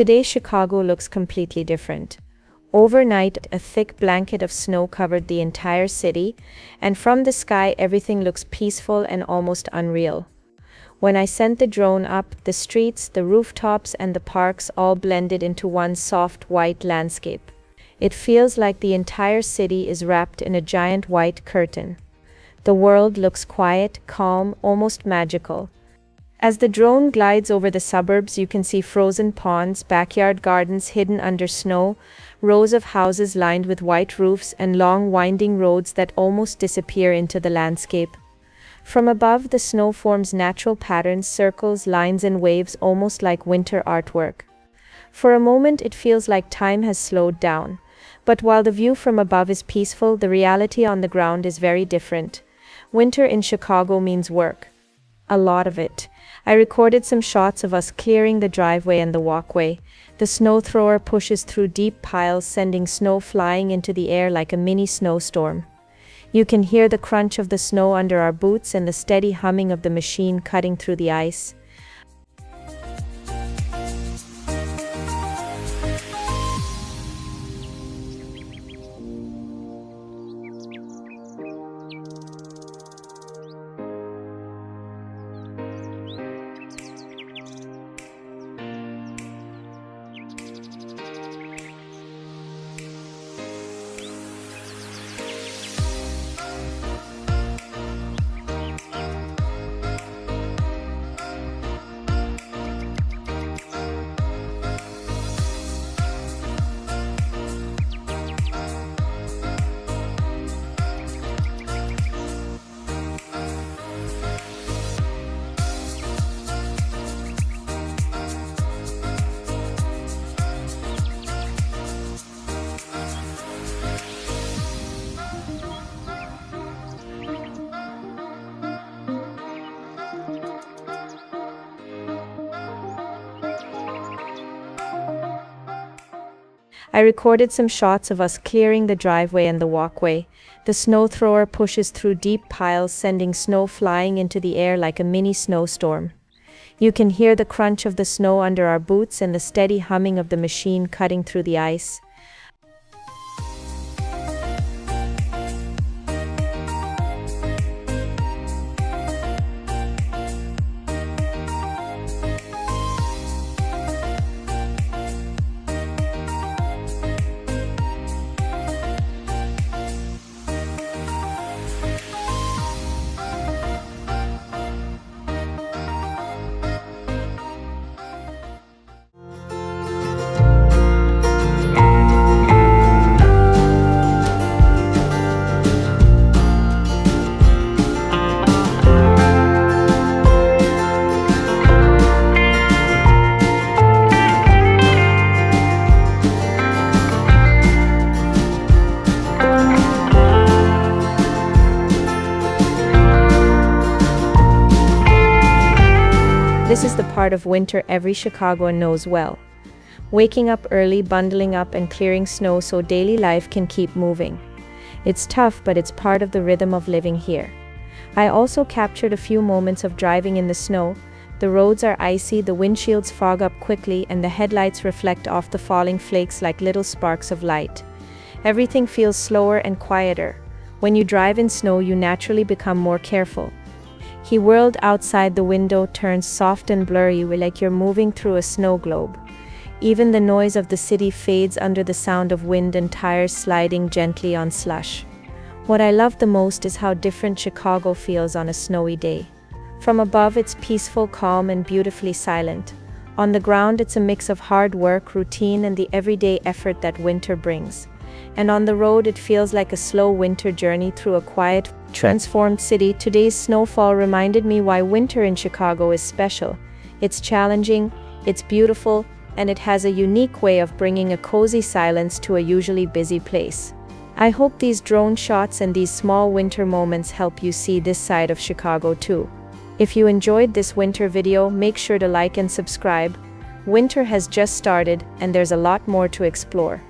Today, Chicago looks completely different. Overnight, a thick blanket of snow covered the entire city, and from the sky, everything looks peaceful and almost unreal. When I sent the drone up, the streets, the rooftops, and the parks all blended into one soft white landscape. It feels like the entire city is wrapped in a giant white curtain. The world looks quiet, calm, almost magical. As the drone glides over the suburbs, you can see frozen ponds, backyard gardens hidden under snow, rows of houses lined with white roofs, and long winding roads that almost disappear into the landscape. From above, the snow forms natural patterns, circles, lines, and waves, almost like winter artwork. For a moment, it feels like time has slowed down. But while the view from above is peaceful, the reality on the ground is very different. Winter in Chicago means work. A lot of it. I recorded some shots of us clearing the driveway and the walkway. The snow thrower pushes through deep piles, sending snow flying into the air like a mini snowstorm. You can hear the crunch of the snow under our boots and the steady humming of the machine cutting through the ice. I recorded some shots of us clearing the driveway and the walkway. The snow thrower pushes through deep piles, sending snow flying into the air like a mini snowstorm. You can hear the crunch of the snow under our boots and the steady humming of the machine cutting through the ice. This is the part of winter every Chicagoan knows well. Waking up early, bundling up, and clearing snow so daily life can keep moving. It's tough, but it's part of the rhythm of living here. I also captured a few moments of driving in the snow. The roads are icy, the windshields fog up quickly, and the headlights reflect off the falling flakes like little sparks of light. Everything feels slower and quieter. When you drive in snow, you naturally become more careful. The world outside the window turns soft and blurry, like you're moving through a snow globe. Even the noise of the city fades under the sound of wind and tires sliding gently on slush. What I love the most is how different Chicago feels on a snowy day. From above, it's peaceful, calm, and beautifully silent. On the ground, it's a mix of hard work, routine, and the everyday effort that winter brings. And on the road, it feels like a slow winter journey through a quiet, transformed city. Today's snowfall reminded me why winter in Chicago is special. It's challenging, it's beautiful, and it has a unique way of bringing a cozy silence to a usually busy place. I hope these drone shots and these small winter moments help you see this side of Chicago too. If you enjoyed this winter video, make sure to like and subscribe. Winter has just started, and there's a lot more to explore.